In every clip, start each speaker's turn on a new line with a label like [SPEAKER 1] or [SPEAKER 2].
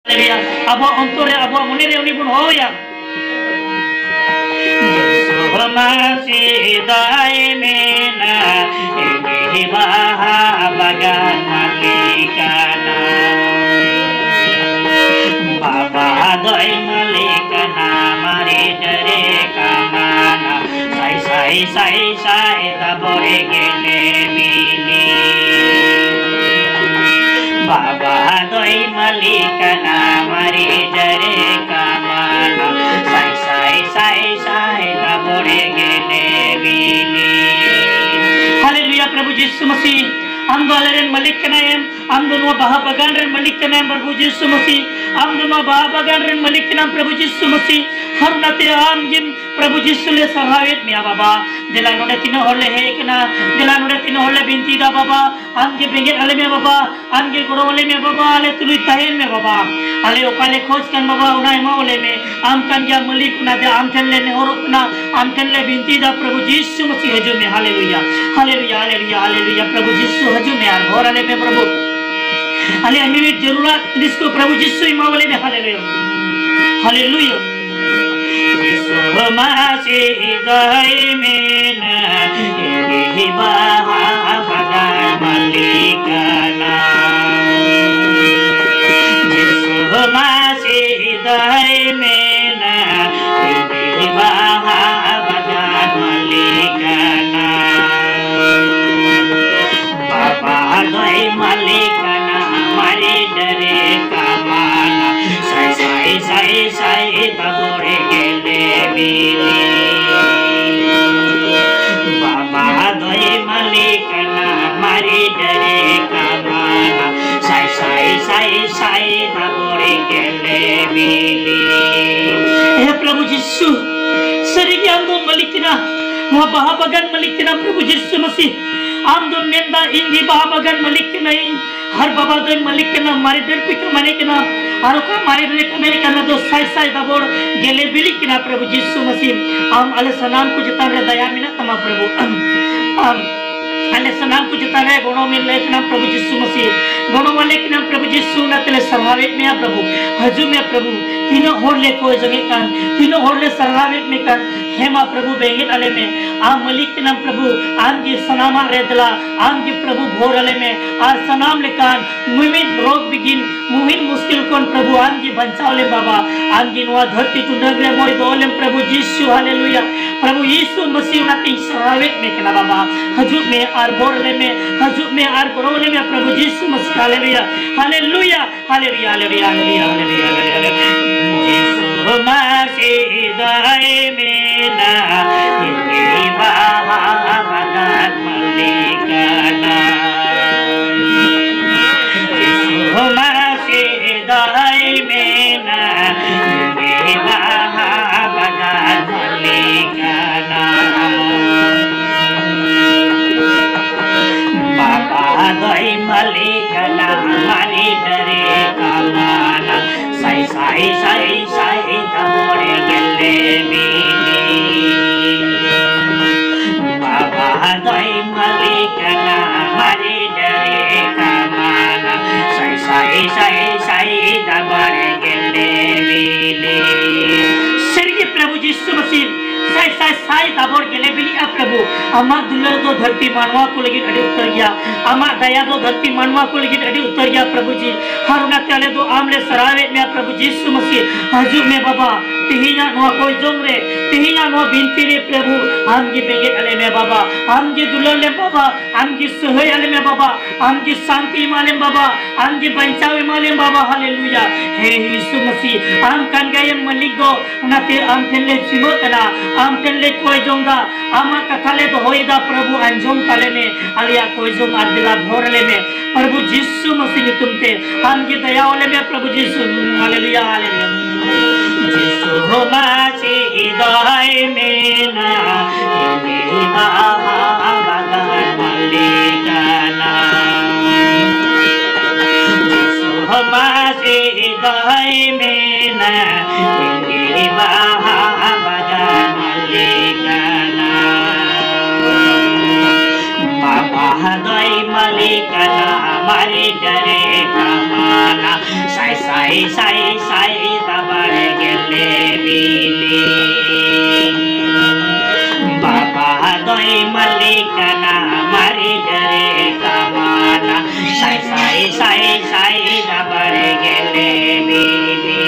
[SPEAKER 1] Abo ontore abo monere uni bun hoya. Masih daimena ini bahabagan malikana Baba doi malikana mari dere kamana sai tabore gele mili Baba doi malikana mari dere kamana sai tabore gele mili Haleluya Prabhu Yesus Masih am dolaren malik kenayam am dono bahabagan ren malik kenayam Prabhu Yesus Masih am dono bahabagan ren malik kenayam Prabhu Yesus Masih harunate am jim Prabhu Yesus le sarhavit mia baba dela node tino holle he kena dela node tino holle binti da baba am je benge ale me baba am je goro ole me baba ale tului tahel me baba ale okale khoj kan baba unai ma ole me am kan gya malik na de am thenle ne horukna am thenle binti da Prabhu Yesus Masih haju me haleluya haleluya haleluya haleluya Prabhu Yesus haju me यार घोर आले में प्रभु आले हमें जरूरत जिसको प्रभु यीशु इमावले में hallelujah hallelujah यीशु मसीह गए में ना ये बाहा मलिकाना यीशु मसीह गए में ना ये बाहा मलिकाना Doi malikana mari dere kamana sai tabore gele mili Baba doi malikana mari dere kamana sai tabore gele mili हे प्रभु यीशु सरिगे हम दो मलिकना वहाँ बाहाबागान मलिकना प्रभु यीशु मसीह आम दो नेंदा इंदी बाहाबागान मलिकना हर बाबा दो मलिकना मारे डर पिक माने कना आरो का मारे डर कमेरे कना दो साई दाबोर गेले बिलिकना प्रभु यीशु मसीह आम अल सलाम को जता रे दया मिना तमा प्रभु अल सलाम को जता रे गुणों में लेकना प्रभु यीशु मसीह गुणों वाले कना प्रभु यीशु ना तेरे सर्वावेत में प्रभु हजू में प्रभु तीनों होरले को जगह कान तीनों होरले सर्वावेत में कान हेमा प्रभु बेगिन अले में आम मलिक के नाम प्रभु आम की सनामा रेदला आम की प्रभु भोर अले में आज सनाम लेकान मुमिन रोग बिगिन मुमिन मुश्किल कौन प्रभु आम की बंचावले बाबा आम की नुआ धरती टुंडगरे मोय दोलेम प्रभु यीशु हालेलुया प्रभु यीशु मसीह नाती सर्वावेत में केना बाबा हजू में आर भोर अले में हजू में आर गोरोले में प्रभु Yishu Masih hallelujah hallelujah hallelujah hallelujah hallelujah hallelujah Masih दाए में ना ये बाहाबागान मलिकाना मसीह दाए में ना ये बाहाबागान मलिकाना बाबा दई मलिकाना मारी डरे कामाना साई तबोरे गले बिली बाबा दई मलिकना मारी डरे कमाना साई तबोरे गले बिली स्वर्गीय प्रभु यीशु मसीह साई दाबोर गेले बिली आ प्रभु अमा दुलर दो धरती मानवा को लगी अड़ी उतर गया अमा दया दो धरती मानवा को लगी अड़ी उतर गया प्रभु जी हरुना त्याले दो आमले सरावे में प्रभु यीशु मसीह हजूर में बाबा तिहिना नो कोई जोमरे तिहिना नो बिनती रे प्रभु आम की बेगे अले में बाबा आम की दुलर ले बाबा आम की सहय अले में बाबा आम की शांति माले बाबा आम की बंचावे माले बाबा हालेलुया हे यीशु मसीह आम कान गए मलिक दो उनाते आम तेले सिमोतना आम तेले कोई जोंगा आमा कथाले तो होइदा प्रभु अंजोम ताले में अलिया कोई जोम आदिला भोरले में प्रभु यीशु मसीह तुमते आम की दया वाले में प्रभु यीशु हालेलुया हालेलुया यीशु मसीह दाए में ना ये बाहाबागान मलिकाना यीशु मसीह दाए में ना ये बाहाबागान मलिकाना बाबा दई मलिकाना मारी डरे कमाना साई साई दाबर गेले बिली बाबा दई मल्लिकाना मारी डरे कामाना साई दाबर गेले बिली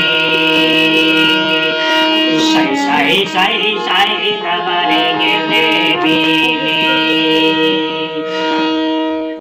[SPEAKER 1] साई दाबर गेले बिली